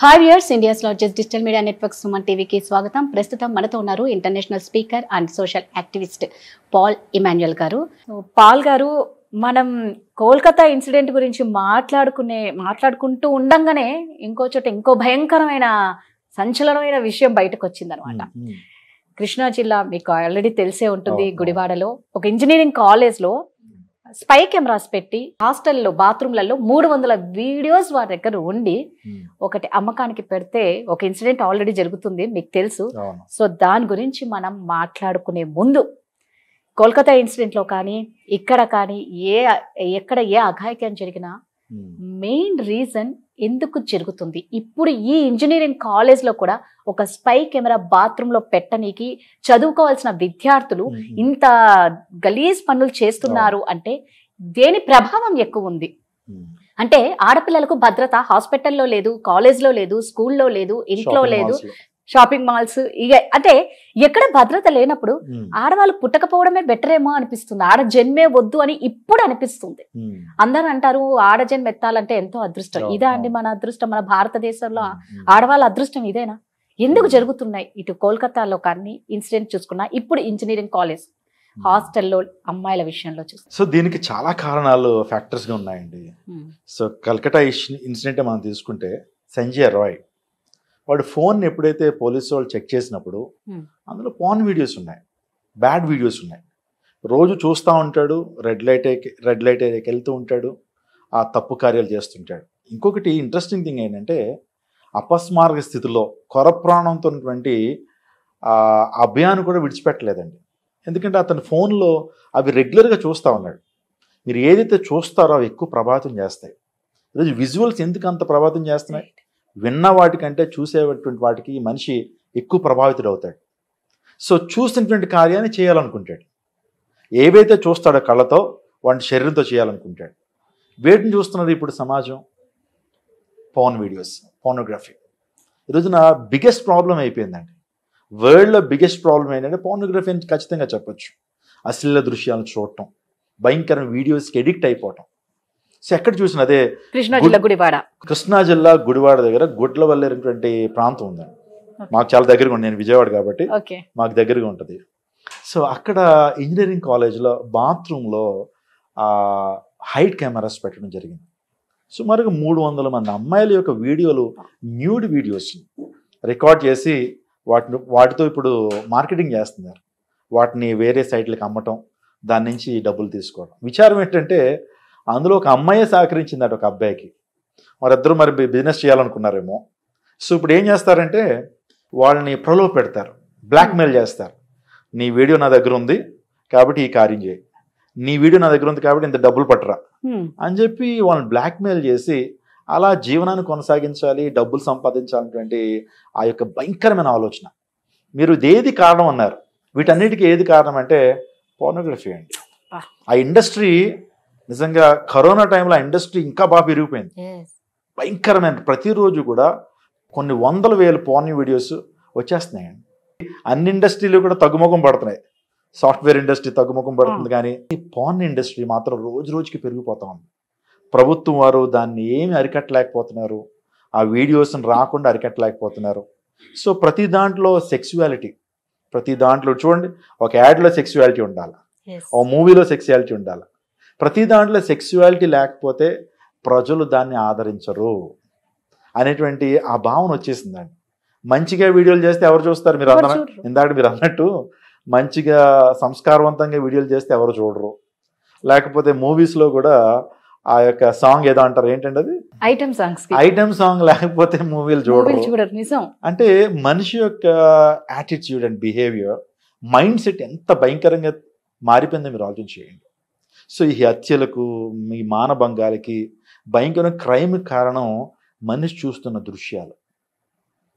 Hi viewers, India's largest digital media network Suman టీవీకి స్వాగతం. ప్రస్తుతం మనతో ఉన్నారు international speaker and social activist Paul Emmanuel గారు. పాల్ గారు, మనం కోల్కతా ఇన్సిడెంట్ గురించి మాట్లాడుకుంటూ ఉండంగానే ఇంకో చోట ఇంకో భయంకరమైన సంచలనమైన విషయం బయటకు వచ్చిందనమాట. కృష్ణా జిల్లా మీకు ఆల్రెడీ తెలిసే ఉంటుంది. గుడివాడలో ఒక ఇంజనీరింగ్ కాలేజ్లో స్పై కెమెరాస్ పెట్టి హాస్టల్లో బాత్రూమ్లలో 300 వీడియోస్ వారి దగ్గర ఉండి ఒకటి అమ్మకానికి పెడితే ఒక ఇన్సిడెంట్ ఆల్రెడీ జరుగుతుంది, మీకు తెలుసు. సో దాని గురించి మనం మాట్లాడుకునే ముందు కోల్కతా ఇన్సిడెంట్ లో కానీ ఇక్కడ కానీ ఎక్కడ ఏ అఘాయిత్యం జరిగినా మెయిన్ రీజన్ ఎందుకు జరుగుతుంది, ఇప్పుడు ఈ ఇంజనీరింగ్ కాలేజ్ లో కూడా ఒక స్పై కెమెరా బాత్రూమ్ లో పెట్టనీకి చదువుకోవాల్సిన విద్యార్థులు ఇంత గలీజ్ పనులు చేస్తున్నారు అంటే దేని ప్రభావం ఎక్కువ ఉంది? అంటే ఆడపిల్లలకు భద్రత హాస్పిటల్లో లేదు, కాలేజ్లో లేదు, స్కూల్లో లేదు, ఇంట్లో లేదు, షాపింగ్ మాల్స్, ఇక అంటే ఎక్కడ భద్రత లేనప్పుడు ఆడవాళ్ళు పుట్టకపోవడమే బెటర్ ఏమో అనిపిస్తుంది. ఆడ జన్మే వద్దు అని ఇప్పుడు అనిపిస్తుంది. అందరూ అంటారు ఆడ జన్మ ఎత్తాలంటే ఎంతో అదృష్టం. ఇదే అండి మన అదృష్టం? మన భారతదేశంలో ఆడవాళ్ళ అదృష్టం ఇదేనా? ఎందుకు జరుగుతున్నాయి? ఇటు కోల్కతాలో కానీ ఇన్సిడెంట్ చూసుకున్నా, ఇప్పుడు ఇంజనీరింగ్ కాలేజ్ హాస్టల్లో అమ్మాయిల విషయంలో చూస్తాం. సో దీనికి చాలా కారణాలు ఫ్యాక్టర్స్గా ఉన్నాయండి. సో కల్కటా ఇన్సిడెంట్ మనం తీసుకుంటే, సంజయ్ రాయ్ వాడు ఫోన్ ఎప్పుడైతే పోలీసు వాళ్ళు చెక్ చేసినప్పుడు అందులో పార్న్ వీడియోస్ ఉన్నాయి, బ్యాడ్ వీడియోస్ ఉన్నాయి. రోజు చూస్తూ ఉంటాడు, రెడ్ లైట్ ఏరియాకి వెళ్తూ ఉంటాడు, ఆ తప్పు కార్యాలు చేస్తుంటాడు. ఇంకొకటి ఇంట్రెస్టింగ్ థింగ్ ఏంటంటే, అపస్మారక స్థితిలో కొరప్రాణంతో ఉన్నటువంటి అభయాన్ని కూడా విడిచిపెట్టలేదండి. ఎందుకంటే అతని ఫోన్లో అవి రెగ్యులర్గా చూస్తూ ఉన్నాడు. మీరు ఏదైతే చూస్తారో అవి ఎక్కువ ప్రభావితం చేస్తాయి. ఈరోజు విజువల్స్ ఎందుకు అంత ప్రభావితం చేస్తున్నాయి? విన్న వాటికంటే చూసేటువంటి వాటికి మనిషి ఎక్కువ ప్రభావితుడు అవుతాడు. సో చూసినటువంటి కార్యాన్ని చేయాలనుకుంటాడు. ఏవైతే చూస్తాడో కళ్ళతో వాటి శరీరంతో చేయాలనుకుంటాడు. వేటిని చూస్తున్నది ఇప్పుడు సమాజం? Porn videos, pornography. ఈరోజున బిగ్గెస్ట్ ప్రాబ్లం అయిపోయిందండి. వరల్డ్లో బిగ్గెస్ట్ ప్రాబ్లం ఏంటంటే పోర్నోగ్రఫీ అని ఖచ్చితంగా చెప్పొచ్చు. అశ్లీల దృశ్యాలను చూడటం, భయంకరమైన వీడియోస్కి ఎడిక్ట్ అయిపోవటం. సో ఎక్కడ చూసిన అదే కృష్ణా జిల్లా గుడివాడ దగ్గర గుడ్లవల్లేటువంటి ప్రాంతం ఉందండి. మాకు చాలా దగ్గరగా ఉంది, నేను విజయవాడ కాబట్టి మాకు దగ్గరగా ఉంటుంది. సో అక్కడ ఇంజనీరింగ్ కాలేజ్లో బాత్రూంలో హైట్ కెమెరాస్ పెట్టడం జరిగింది. సుమారుగా 300 మంది అమ్మాయిల యొక్క వీడియోలు, న్యూడ్ వీడియోస్ రికార్డ్ చేసి వాటితో ఇప్పుడు మార్కెటింగ్ చేస్తున్నారు. వాటిని వేరే సైట్లకు అమ్మటం, దాని నుంచి డబ్బులు తీసుకోవడం. విచారం ఏంటంటే అందులో ఒక అమ్మాయే సహకరించిందట ఒక అబ్బాయికి. వారిద్దరూ మరి బిజినెస్ చేయాలనుకున్నారేమో. సో ఇప్పుడు ఏం చేస్తారంటే వాళ్ళని ప్రలోభ పెడతారు, బ్లాక్మెయిల్ చేస్తారు. నీ వీడియో నా దగ్గర ఉంది కాబట్టి ఈ కార్యం చేయి, నీ వీడియో నా దగ్గర ఉంది కాబట్టి ఇంత డబ్బులు పట్టరా అని చెప్పి వాళ్ళని బ్లాక్మెయిల్ చేసి అలా జీవనాన్ని కొనసాగించాలి, డబ్బులు సంపాదించాలనేటువంటి ఆ యొక్క భయంకరమైన ఆలోచన. మీరు ఏది కారణం అన్నారు, వీటన్నిటికీ ఏది కారణం అంటే పోర్నోగ్రఫీ అండి. ఆ ఇండస్ట్రీ నిజంగా కరోనా టైంలో ఆ ఇండస్ట్రీ ఇంకా బాగా పెరిగిపోయింది. భయంకరమైన ప్రతిరోజు కూడా కొన్ని 100,000 పోర్న్ వీడియోస్ వచ్చేస్తున్నాయండి. అన్ని ఇండస్ట్రీలు కూడా తగ్గుముఖం పడుతున్నాయి. సాఫ్ట్వేర్ ఇండస్ట్రీ తగ్గుముఖం పడుతుంది, కానీ ఈ పోర్న్ ఇండస్ట్రీ మాత్రం రోజు రోజుకి పెరిగిపోతా ఉంది. ప్రభుత్వం వారు దాన్ని ఏమి అరికట్టలేకపోతున్నారు, ఆ వీడియోస్ని రాకుండా అరికట్టలేకపోతున్నారు. సో ప్రతి దాంట్లో సెక్సువాలిటీ, ప్రతి దాంట్లో చూడండి, ఒక యాడ్లో సెక్సువాలిటీ ఉండాలి, ఒక మూవీలో సెక్సువాలిటీ ఉండాలి. ప్రతి దాంట్లో సెక్సువాలిటీ లేకపోతే ప్రజలు దాన్ని ఆదరించరు అనేటువంటి ఆ భావన వచ్చేసిందండి. మంచిగా వీడియోలు చేస్తే ఎవరు చూస్తారు? మీరు ఇందాక మీరు అన్నట్టు మంచిగా సంస్కారవంతంగా వీడియోలు చేస్తే ఎవరు చూడరు. లేకపోతే మూవీస్లో కూడా ఆ యొక్క సాంగ్ ఏదో అంటారు, ఏంటంటే అది ఐటమ్ సాంగ్ లేకపోతే మూవీలు చూడరు. అంటే మనిషి యొక్క attitude and behaviour, mind set ఎంత భయంకరంగా మారిపోయిందో మీరు ఆలోచన చేయండి. సో ఈ హత్యలకు, మీ మానభంగాలకి, భయంకరమైన క్రైమ్ కారణం మనిషి చూస్తున్న దృశ్యాలు.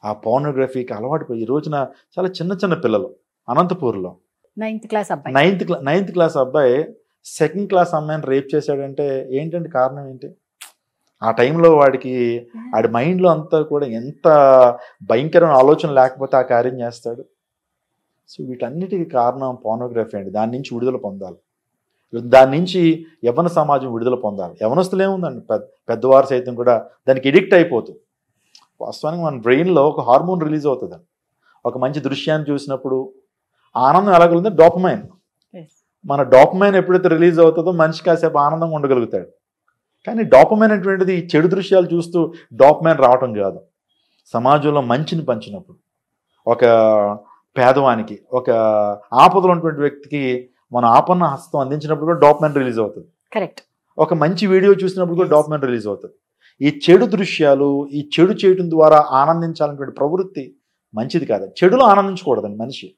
ఆ పోర్నోగ్రఫీకి అలవాటు పోయి ఈ రోజున చాలా చిన్న చిన్న పిల్లలు అనంతపూర్లో 9th క్లాస్ అబ్బాయి 2nd క్లాస్ అమ్మాయిని రేప్ చేశాడంటే ఏంటంటే కారణం ఏంటి? ఆ టైంలో వాడి మైండ్లో అంతా కూడా ఎంత భయంకరమైన ఆలోచన లేకపోతే ఆ కార్యం చేస్తాడు. సో వీటన్నిటికీ కారణం పోర్నోగ్రఫీ అండి. దాని నుంచి విడుదల పొందాలి, దాని నుంచి యవ్వన సమాజం విడుదల పొందాలి. యవ్వనస్తులు ఏముందండి, పెద్దవారు సైతం కూడా దానికి ఎడిక్ట్ అయిపోతుంది. వాస్తవానికి మన బ్రెయిన్లో ఒక హార్మోన్ రిలీజ్ అవుతుంది. ఒక మంచి దృశ్యాన్ని చూసినప్పుడు ఆనందం ఎలా కలుగుతుంది? డోపమైన్. మన డోపమైన్ ఎప్పుడైతే రిలీజ్ అవుతుందో మనిషి కాసేపు ఆనందంగా ఉండగలుగుతాడు. కానీ డోపమైన్ అటువంటిది చెడు దృశ్యాలు చూస్తూ డోపమైన్ రావటం కాదు. సమాజంలో మంచిని పంచినప్పుడు, ఒక పేదవానికి, ఒక ఆపదలో ఉన్నటువంటి వ్యక్తికి మనం ఆపన్న హస్తం అందించినప్పుడు కూడా డోపమైన్ రిలీజ్ అవుతుంది. కరెక్ట్. ఒక మంచి వీడియో చూసినప్పుడు కూడా డోపమైన్ రిలీజ్ అవుతుంది. ఈ చెడు దృశ్యాలు, ఈ చెడు చేయడం ద్వారా ఆనందించాలనేటువంటి ప్రవృత్తి మంచిది కాదు. చెడులో ఆనందించకూడదండి మనిషి.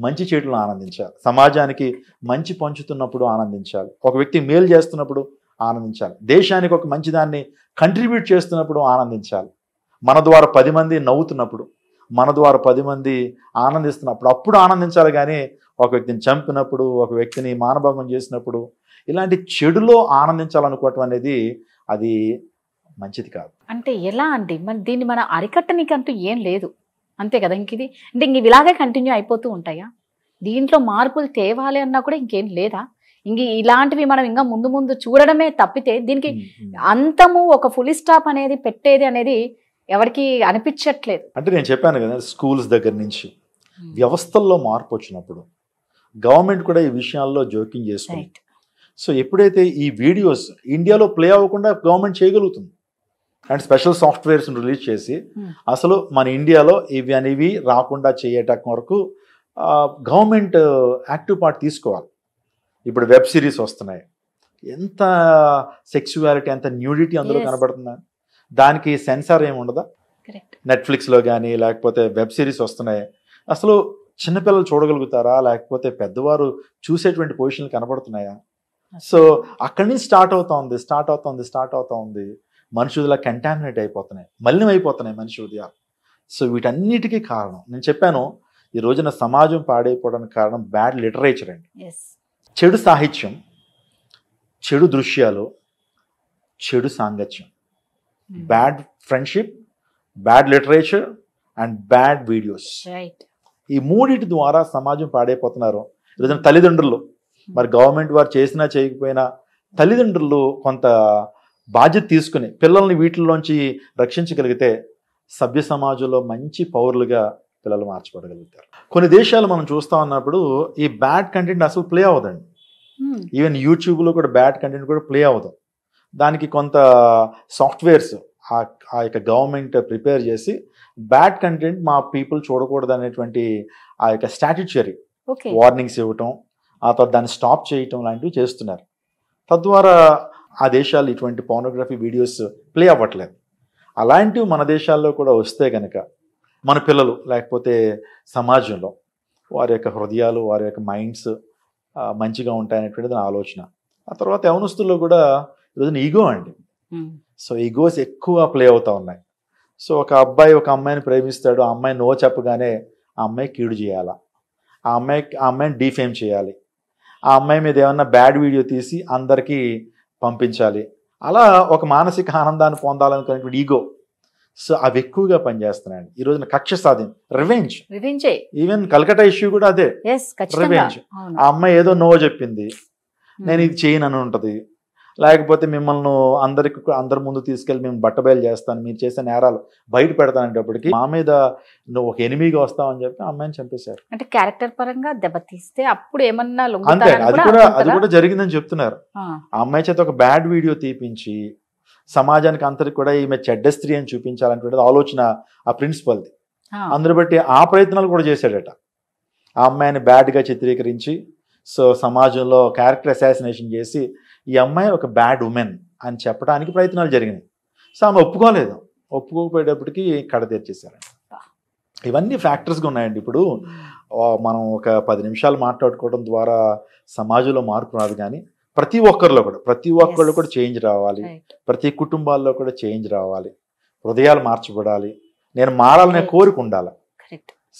మంచి చెడులో ఆనందించాలి. సమాజానికి మంచి పంచుతున్నప్పుడు ఆనందించాలి. ఒక వ్యక్తి మేలు చేస్తున్నప్పుడు ఆనందించాలి. దేశానికి ఒక మంచి దాన్ని కంట్రిబ్యూట్ చేస్తున్నప్పుడు ఆనందించాలి. మన ద్వారా 10 మంది నవ్వుతున్నప్పుడు, మన ద్వారా 10 మంది ఆనందిస్తున్నప్పుడు అప్పుడు ఆనందించాలి. కానీ ఒక వ్యక్తిని చంపినప్పుడు, ఒక వ్యక్తిని మానభంగం చేసినప్పుడు, ఇలాంటి చెడులో ఆనందించాలనుకోవటం అనేది అది మంచిది కాదు. అంటే ఎలా అండి? మరి దీన్ని మన అరికట్టనికంటూ ఏం లేదు, అంతే కదా? ఇంక ఇలాగే కంటిన్యూ అయిపోతూ ఉంటాయా? దీంట్లో మార్పులు తేవాలి అన్నా కూడా ఇంకేం లేదా? ఇలాంటివి మనం ఇంకా ముందు ముందు చూడడమే తప్పితే దీనికి అంతము ఒక ఫుల్ స్టాప్ అనేది పెట్టేది అనేది ఎవరికి అనిపించట్లేదు. అంటే నేను చెప్పాను కదా, స్కూల్స్ దగ్గర నుంచి వ్యవస్థల్లో మార్పు వచ్చినప్పుడు గవర్నమెంట్ కూడా ఈ విషయాల్లో జోక్యం చేసుకుంది. సో ఎప్పుడైతే ఈ వీడియోస్ ఇండియాలో ప్లే అవ్వకుండా గవర్నమెంట్ చేయగలుగుతుంది అండ్ స్పెషల్ సాఫ్ట్వేర్స్ రిలీజ్ చేసి అసలు మన ఇండియాలో ఇవి అనేవి రాకుండా చేయటం వరకు గవర్నమెంట్ యాక్టివ్ పార్ట్ తీసుకోవాలి. ఇప్పుడు వెబ్ సిరీస్ వస్తున్నాయి, ఎంత సెక్సువాలిటీ, ఎంత న్యూడిటీ అందులో కనబడుతుందా? దానికి సెన్సార్ ఏమి ఉండదా? నెట్ఫ్లిక్స్లో కానీ లేకపోతే వెబ్ సిరీస్ వస్తున్నాయి, అసలు చిన్నపిల్లలు చూడగలుగుతారా? లేకపోతే పెద్దవారు చూసేటువంటి పొజిషన్లు కనబడుతున్నాయా? సో అక్కడి నుంచి స్టార్ట్ అవుతా ఉంది. మనిషి హృదయాలు కంటామినేట్ అయిపోతున్నాయి, మలినం అయిపోతున్నాయి మనిషి హృదయాలు. సో వీటన్నిటికీ కారణం నేను చెప్పాను, ఈ రోజున సమాజం పాడైపోవడానికి కారణం బ్యాడ్ లిటరేచర్ అండి. చెడు సాహిత్యం, చెడు దృశ్యాలు, చెడు సాంగత్యం, bad friendship, bad literature and bad videos. ఈ మూడింటి ద్వారా సమాజం పాడైపోతున్నారు. ఈరోజున తల్లిదండ్రులు, మరి గవర్నమెంట్ వారు చేసినా చేయకపోయినా తల్లిదండ్రులు కొంత బాధ్యత తీసుకుని పిల్లల్ని వీటిల్లోంచి రక్షించగలిగితే సభ్య సమాజంలో మంచి పౌరులుగా పిల్లలు మార్చబడగలుగుతారు. కొన్ని దేశాలు మనం చూస్తా ఉన్నప్పుడు ఈ బ్యాడ్ కంటెంట్ అసలు ప్లే అవ్వదండి. ఈవెన్ యూట్యూబ్లో కూడా బ్యాడ్ కంటెంట్ కూడా ప్లే అవ్వదు. దానికి కొంత సాఫ్ట్వేర్స్ ఆ యొక్క గవర్నమెంట్ ప్రిపేర్ చేసి బ్యాడ్ కంటెంట్ మా పీపుల్ చూడకూడదు అనేటువంటి ఆ యొక్క స్టాట్యూటరీ వార్నింగ్స్ ఇవ్వటం, ఆ తర్వాత దాన్ని స్టాప్ చేయటం లాంటివి చేస్తున్నారు. తద్వారా ఆ దేశాలు ఇటువంటి పోర్నోగ్రఫీ వీడియోస్ ప్లే అవ్వట్లేదు. అలాంటివి మన దేశాల్లో కూడా వస్తే కనుక మన పిల్లలు లేకపోతే సమాజంలో వారి యొక్క హృదయాలు, వారి యొక్క మైండ్స్ మంచిగా ఉంటాయనేటువంటిది నా ఆలోచన. ఆ తర్వాత యవనస్తుల్లో కూడా ఈరోజున ఈగో అండి. సో ఈగోస్ ఎక్కువ ప్లే అవుతూ ఉన్నాయి. సో ఒక అబ్బాయి ఒక అమ్మాయిని ప్రేమిస్తాడు, ఆ అమ్మాయి నో చెప్పగానే ఆ అమ్మాయి కీడు చేయాలా, ఆ అమ్మాయిని డీఫేమ్ చేయాలి, ఆ అమ్మాయి మీద ఏమన్నా బ్యాడ్ వీడియో తీసి అందరికీ పంపించాలి, అలా ఒక మానసిక ఆనందాన్ని పొందాలనుకునేటువంటి ఈగో. సో అవి ఎక్కువగా పనిచేస్తున్నాయండి ఈ రోజున. కక్ష సాధన, రివెంజ్. ఈవెన్ కల్కటా ఇష్యూ కూడా అదే, రివెంజ్. ఆ అమ్మాయి ఏదో నో చెప్పింది, నేను ఇది చేయను అని ఉంటుంది. లేకపోతే మిమ్మల్ని అందరి ముందు తీసుకెళ్ళి మేము బట్టబయలు చేస్తాను, మీరు చేసే నేరాలు బయట పెడతానంటప్పటికి మా మీద నువ్వు ఒక ఎనిమిగా వస్తావని చెప్పి అమ్మాయిని చంపేశారు. అంటే క్యారెక్టర్ పరంగా దెబ్బతీస్తే అప్పుడు ఏమన్నా అంతే, అది కూడా జరిగిందని చెప్తున్నారు. ఆ అమ్మాయి చేత ఒక బ్యాడ్ వీడియో తీపించి సమాజానికి అందరికి కూడా ఈమె చెడ్డ స్త్రీ అని చూపించాలనేటువంటిది ఆలోచన ఆ ప్రిన్సిపల్ది. అందరు బట్టి ఆ ప్రయత్నాలు కూడా చేశాడట. ఆ అమ్మాయిని బ్యాడ్గా చిత్రీకరించి సో సమాజంలో క్యారెక్టర్ అసాసినేషన్ చేసి ఈ అమ్మాయి ఒక బ్యాడ్ ఉమెన్ అని చెప్పడానికి ప్రయత్నాలు జరిగినాయి. సో ఆమె ఒప్పుకోలేదు. ఒప్పుకోకపోయేటప్పటికి కడ తెరిచేశారండి. ఇవన్నీ ఫ్యాక్టర్స్గా ఉన్నాయండి. ఇప్పుడు మనం ఒక 10 నిమిషాలు మాట్లాడుకోవడం ద్వారా సమాజంలో మార్పు రాదు, కానీ ప్రతి ఒక్కళ్ళు కూడా చేంజ్ రావాలి. ప్రతి కుటుంబాల్లో కూడా చేంజ్ రావాలి. హృదయాలు మార్చబడాలి. నేను మారాలనే కోరిక ఉండాలి.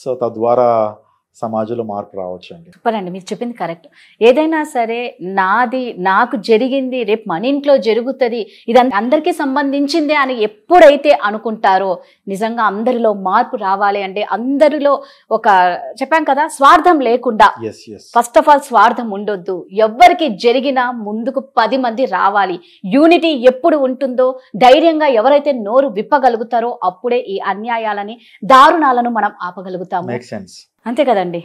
సో తద్వారా సమాజంలో మార్పు రావచ్చు అండి. సూపర్ అండి, మీరు చెప్పింది కరెక్ట్. ఏదైనా సరే నాకు జరిగింది రేపు మన ఇంట్లో జరుగుతుంది, ఇది అందరికీ సంబంధించిందే అని ఎప్పుడైతే అనుకుంటారో నిజంగా అందరిలో మార్పు రావాలి అంటే అందరిలో ఒక చెప్పాం కదా స్వార్థం లేకుండా, ఫస్ట్ ఆఫ్ ఆల్ స్వార్థం ఉండొద్దు, ఎవ్వరికి జరిగినా ముందుకు 10 మంది రావాలి. యూనిటీ ఎప్పుడు ఉంటుందో ధైర్యంగా ఎవరైతే నోరు విప్పగలుగుతారో అప్పుడే ఈ అన్యాయాలని దారుణాలను మనం ఆపగలుగుతాము. అంతే కదండి.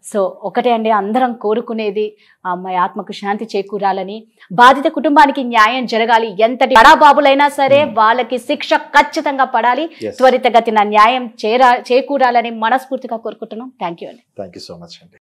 సో ఒకటే అండి, అందరం కోరుకునేది ఆ అమ్మాయి ఆత్మకు శాంతి చేకూరాలని, బాధిత కుటుంబానికి న్యాయం జరగాలి. ఎంతటి బడాబాబులైనా సరే వాళ్ళకి శిక్ష ఖచ్చితంగా పడాలి, త్వరితగతిన న్యాయం చేకూరాలని మనస్ఫూర్తిగా కోరుకుంటున్నాం. థ్యాంక్ యూ అండి. థ్యాంక్ యూ సో మచ్ అండి.